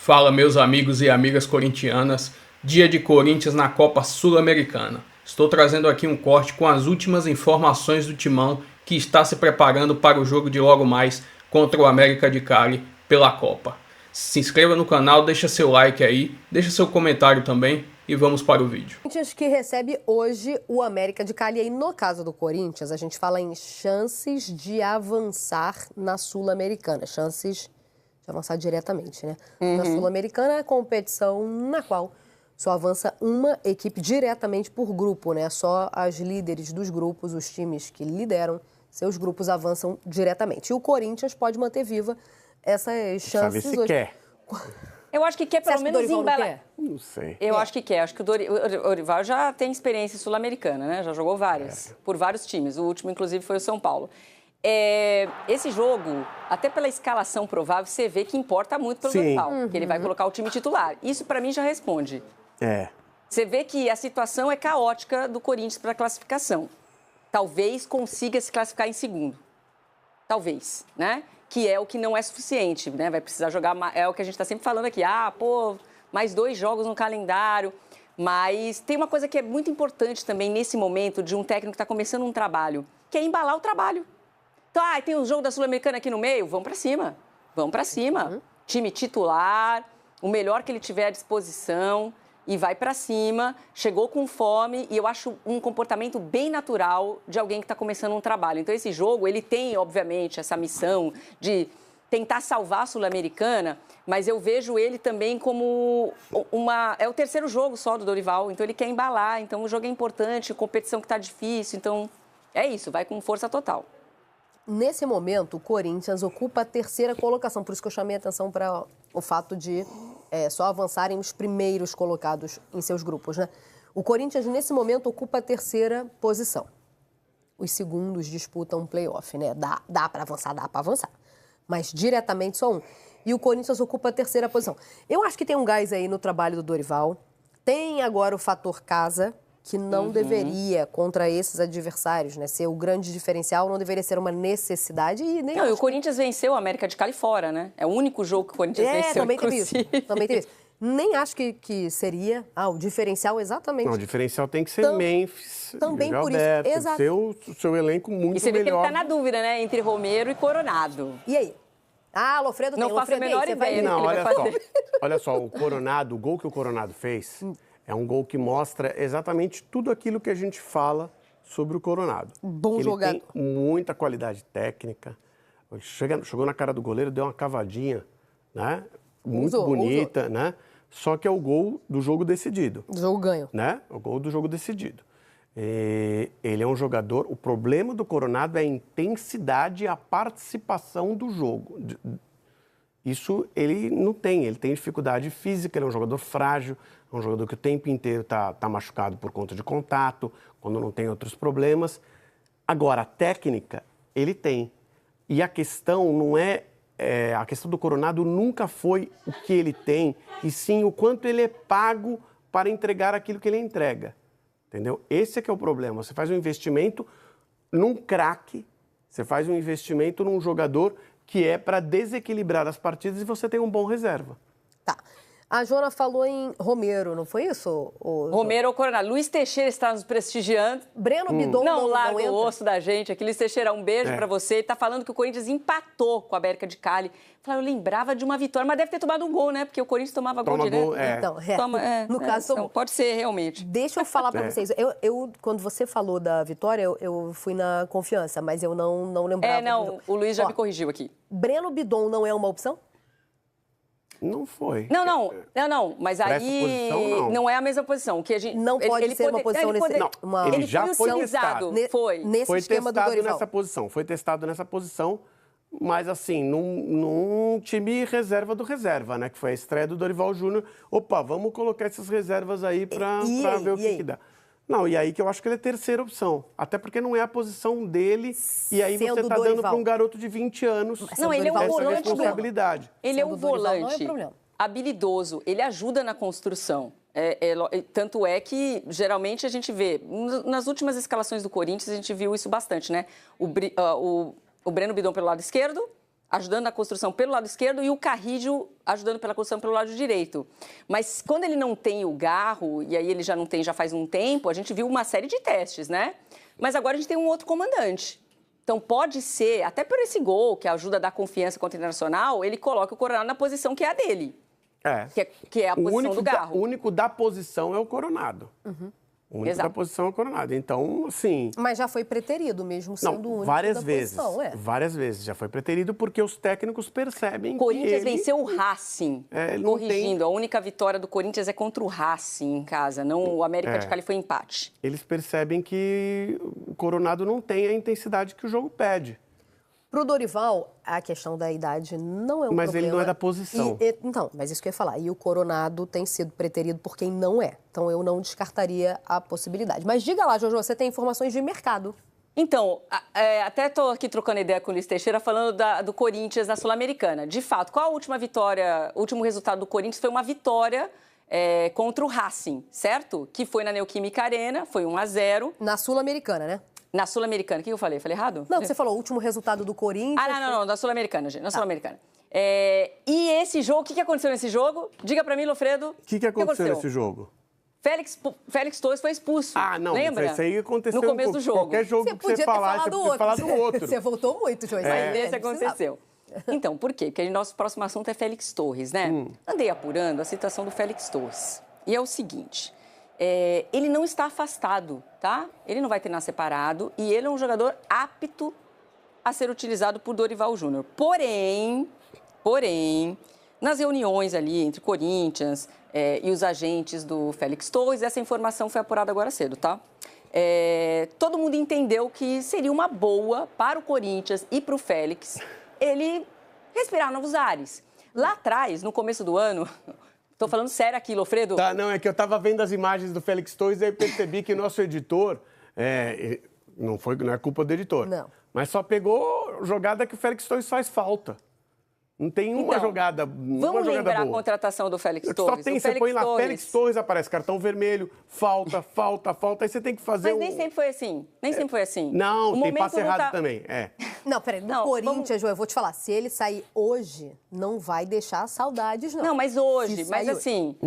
Fala, meus amigos e amigas corintianas, dia de Corinthians na Copa Sul-Americana. Estou trazendo aqui um corte com as últimas informações do Timão que está se preparando para o jogo de logo mais contra o América de Cali pela Copa. Se inscreva no canal, deixa seu like aí, deixa seu comentário também e vamos para o vídeo. Corinthians que recebe hoje o América de Cali. E aí, no caso do Corinthians, a gente fala em chances de avançar na Sul-Americana, chances de avançar diretamente, né? Na Sul-Americana é a competição na qual só avança uma equipe diretamente por grupo, né? Só as líderes dos grupos, os times que lideram seus grupos avançam diretamente. E o Corinthians pode manter viva essas chances Sabe se hoje. quer. Eu acho que quer pelo menos embalar. Não sei. Eu acho que quer. Acho que o Dorival já tem experiência sul-americana, né? Já jogou várias, por vários times. O último, inclusive, foi o São Paulo. Esse jogo, até pela escalação provável, você vê que importa muito para o Dorival, que ele vai colocar o time titular. Isso, para mim, já responde. Você vê que a situação é caótica do Corinthians para a classificação. Talvez consiga se classificar em segundo. Talvez, né? Que é o que não é suficiente, né? Vai precisar jogar, é o que a gente está sempre falando aqui. Mais 2 jogos no calendário. Mas tem uma coisa que é muito importante também nesse momento de um técnico que está começando um trabalho, que é embalar o trabalho. Então, tem um jogo da Sul-Americana aqui no meio, vamos para cima. Vamos para cima. Time titular, o melhor que ele tiver à disposição e vai para cima. Chegou com fome e eu acho um comportamento bem natural de alguém que está começando um trabalho. Então, esse jogo, ele tem, obviamente, essa missão de tentar salvar a Sul-Americana, mas eu vejo ele também como é o 3º jogo só do Dorival, então ele quer embalar, então o jogo é importante, competição que está difícil, então é isso, vai com força total. Nesse momento, o Corinthians ocupa a 3ª colocação, por isso que eu chamei a atenção para o fato de só avançarem os primeiros colocados em seus grupos, né? O Corinthians, nesse momento, ocupa a 3ª posição. Os segundos disputam um play-off, né? Dá para avançar, mas diretamente só um. E o Corinthians ocupa a 3ª posição. Eu acho que tem um gás aí no trabalho do Dorival. Tem agora o fator casa, que não deveria, contra esses adversários, né, ser o grande diferencial, não deveria ser uma necessidade. E o Corinthians venceu o América de Cali fora, né? É o único jogo que o Corinthians venceu, também inclusive. Também teve isso. Nem acho que seria o diferencial exatamente. Não, o diferencial tem que ser Memphis. Também por Alberto, isso. Exato. O seu elenco muito melhor. E você vê que ele está na dúvida, né? Entre Romero e Coronado. E aí? Lofredo não faço a menor ideia. Não, olha só, o Coronado, o gol que o Coronado fez, é um gol que mostra exatamente tudo aquilo que a gente fala sobre o Coronado. Bom ele jogador. Tem muita qualidade técnica. Chegou na cara do goleiro, deu uma cavadinha, né? Muito bonita, né? Só que é o gol do jogo decidido. Do jogo ganho. Né? O gol do jogo decidido. Ele é um jogador... O problema do Coronado é a intensidade e a participação do jogo. Isso ele não tem. Ele tem dificuldade física, ele é um jogador frágil, é um jogador que o tempo inteiro tá machucado por conta de contato, quando não tem outros problemas. Agora, a técnica, ele tem. E a questão não é... a questão do Coronado nunca foi o que ele tem, e sim o quanto ele é pago para entregar aquilo que ele entrega. Entendeu? Esse é que é o problema. Você faz um investimento num craque, você faz um investimento num jogador que é para desequilibrar as partidas e você tem um bom reserva. Tá. A Joana falou em Romero, não foi isso? Romero ou Coronado. Luiz Teixeira está nos prestigiando. Breno Bidon não larga entra. o osso da gente aqui. Luiz Teixeira, um beijo para você. Está falando que o Corinthians empatou com a América de Cali. Eu lembrava de uma vitória, mas deve ter tomado um gol, né? Porque o Corinthians tomava gol direto. Então, no caso... Não, pode ser, realmente. Deixa eu falar para vocês. Eu, quando você falou da vitória, eu fui na confiança, mas eu não lembrava. O Luiz já me corrigiu aqui. Breno Bidon não é uma opção? Não foi. Não, mas aí não é a mesma posição. Que a gente, não pode ser uma posição nesse... Ele já foi testado. Nesse esquema do Dorival. Foi testado nessa posição, mas assim, num time reserva do reserva, né? Que foi a estreia do Dorival Júnior. Opa, vamos colocar essas reservas aí para ver o que dá. Não, e aí que eu acho que ele é 3ª opção. Até porque não é a posição dele. E aí você está dando para um garoto de 20 anos ele é um volante. Responsabilidade. Ele é um volante habilidoso. Ele ajuda na construção. Tanto é que, geralmente, a gente vê... Nas últimas escalações do Corinthians, a gente viu isso bastante, né? O Breno Bidon pelo lado esquerdo, ajudando na construção pelo lado esquerdo e o Carrillo ajudando pela construção pelo lado direito. Mas quando ele não tem o Garro, e aí ele já não tem já faz um tempo, a gente viu uma série de testes, né? Mas agora a gente tem um outro comandante. Então pode ser, até por esse gol, que ajuda a dar confiança contra o Internacional, ele coloca o Coronado na posição que é a dele. Que é a posição do Garro. O único da posição é o Coronado. O único da posição é o Coronado. Então, assim... Mas já foi preterido mesmo sendo o único várias da vezes, posição, várias vezes já foi preterido porque os técnicos percebem Corinthians que ele... venceu o Racing. Corrigindo, a única vitória do Corinthians é contra o Racing em casa, não o América de Cali foi empate. Eles percebem que o Coronado não tem a intensidade que o jogo pede. Para o Dorival, a questão da idade não é um mas problema. Ele não é da posição. Então, mas isso que eu ia falar. E o Coronado tem sido preterido por quem não é. Então, eu não descartaria a possibilidade. Mas diga lá, Jojo, você tem informações de mercado. Então, até estou aqui trocando ideia com o Luiz Teixeira falando do Corinthians na Sul-Americana. De fato, qual a última vitória, o último resultado do Corinthians foi uma vitória contra o Racing, certo? Que foi na Neoquímica Arena, foi 1-0. Na Sul-Americana, né? Na Sul-Americana. O que eu falei? Falei errado? Não, você falou o último resultado do Corinthians. Não, da Sul-Americana, gente. Na Sul-Americana. E esse jogo, o que aconteceu nesse jogo? Diga pra mim, Lofredo. O que aconteceu nesse jogo? Félix Torres foi expulso. Não, lembra? Isso aí aconteceu no começo do jogo. Qualquer jogo que você falar, você podia falar do outro. Você voltou muito, Joyce. Mas esse aconteceu. Então, por quê? Porque nosso próximo assunto é Félix Torres, né? Andei apurando a situação do Félix Torres. E é o seguinte... ele não está afastado, tá? Ele não vai treinar separado e ele é um jogador apto a ser utilizado por Dorival Júnior. Porém, nas reuniões ali entre Corinthians e os agentes do Félix Torres, essa informação foi apurada agora cedo, tá? Todo mundo entendeu que seria uma boa para o Corinthians e para o Félix ele respirar novos ares. Lá atrás, no começo do ano... Tô falando sério aqui, Lofredo. Não, é que eu tava vendo as imagens do Félix Torres e aí percebi que nosso editor, não é culpa do editor, não. Mas só pegou jogada que o Félix Torres faz falta. Não tem uma jogada boa. Vamos lembrar a contratação do Félix Torres. Você põe lá Félix Torres, aparece cartão vermelho, falta, aí você tem que fazer Mas nem sempre foi assim, Não, tem passe errado também, Não, peraí, no Corinthians, João, eu vou te falar, se ele sair hoje, não vai deixar saudades, não. Não, mas hoje, assim,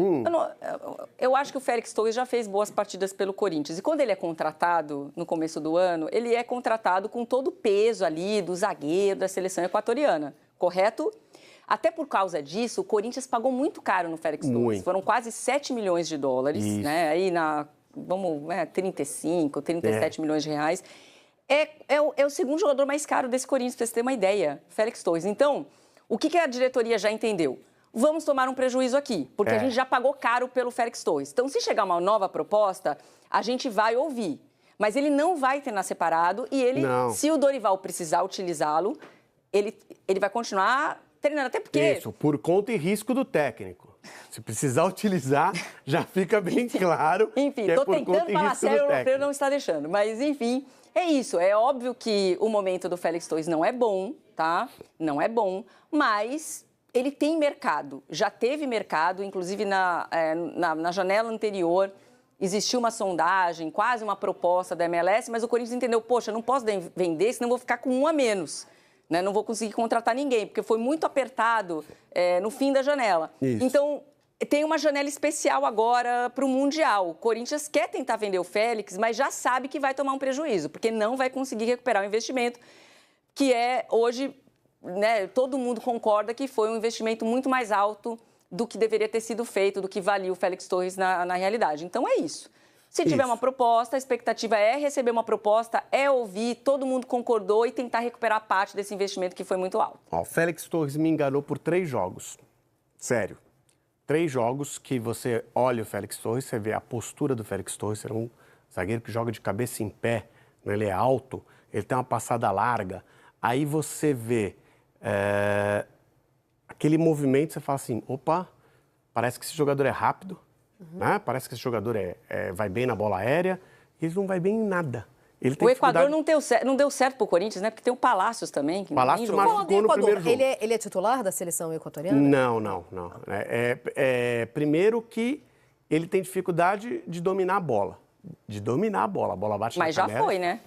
eu acho que o Félix Torres já fez boas partidas pelo Corinthians. E quando ele é contratado, no começo do ano, ele é contratado com todo o peso ali do zagueiro da seleção equatoriana, correto? Até por causa disso, o Corinthians pagou muito caro no Félix Torres. Foram quase 7 milhões de dólares, né? Aí 35, 37 milhões de reais. É o segundo jogador mais caro desse Corinthians, para você ter uma ideia, Félix Torres. Então, o que a diretoria já entendeu? Vamos tomar um prejuízo aqui, porque a gente já pagou caro pelo Félix Torres. Então, se chegar uma nova proposta, a gente vai ouvir. Mas ele não vai treinar separado e se o Dorival precisar utilizá-lo, ele vai continuar treinando, até porque... Isso, por conta e risco do técnico. Se precisar utilizar, já fica bem claro. Enfim, estou tentando falar sério, o Lofredo não está deixando. Mas, enfim, é isso. É óbvio que o momento do Félix Torres não é bom, tá? Não é bom, mas ele tem mercado. Já teve mercado, inclusive na janela anterior, existiu uma sondagem, quase uma proposta da MLS, mas o Corinthians entendeu, poxa, não posso vender, senão vou ficar com um a menos. Né? Não vou conseguir contratar ninguém, porque foi muito apertado no fim da janela. Isso. Então, tem uma janela especial agora para o Mundial. O Corinthians quer tentar vender o Félix, mas já sabe que vai tomar um prejuízo, porque não vai conseguir recuperar o investimento, que hoje, né, todo mundo concorda que foi um investimento muito mais alto do que deveria ter sido feito, do que valia o Félix Torres na realidade. Então, é isso. Se tiver uma proposta, a expectativa é receber uma proposta, é ouvir, todo mundo concordou e tentar recuperar parte desse investimento que foi muito alto. O Félix Torres me enganou por 3 jogos. Sério. 3 jogos que você olha o Félix Torres, você vê a postura do Félix Torres, é um zagueiro que joga de cabeça em pé, né? Ele é alto, ele tem uma passada larga. Aí você vê aquele movimento, você fala assim, opa, parece que esse jogador é rápido. Né? Parece que esse jogador vai bem na bola aérea, e ele não vai bem em nada. Ele tem o Equador não deu certo pro Corinthians, né? Porque tem o Palácios também. Que Palácios machucou no primeiro jogo. Ele é titular da seleção equatoriana? Não. Primeiro que ele tem dificuldade de dominar a bola. A bola bate na canela. Mas já foi, né?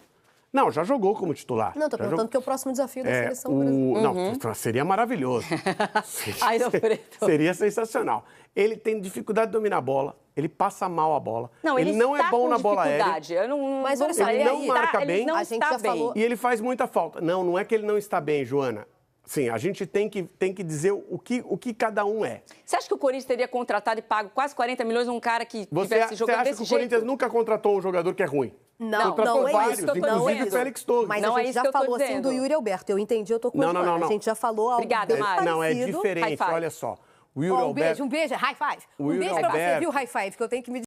Não, já jogou como titular. Não, tô perguntando que é o próximo desafio da seleção brasileira. Não, seria maravilhoso. Ai, Alfredo. Seria sensacional. Ele tem dificuldade de dominar a bola, ele passa mal a bola. Não, ele não é está bom com na bola aérea. dificuldade. Mas olha só, ele não marca bem. Não A gente está já bem. falou- E ele faz muita falta. Não é que ele não está bem, Joana. Sim, a gente tem que dizer o que cada um é. Você acha que o Corinthians teria contratado e pago quase 40 milhões num cara que Você tivesse jogando acha desse que o jeito? Corinthians nunca contratou um jogador que é ruim? Não, Contratou não é vários, isso que eu tô inclusive dizendo. o Félix Torres. Mas Não a é gente isso já que eu tô falou assim dizendo. do Yuri Alberto. Eu entendi, eu tô com Não, a Joana. não. A gente já falou algo Obrigada, bem Mari. Não, é parecido. diferente, High five. olha só. O Yuri Ó, um Alberto... beijo, high five. O Um Yuri beijo pra você, Alberto- viu, high five, que eu tenho que me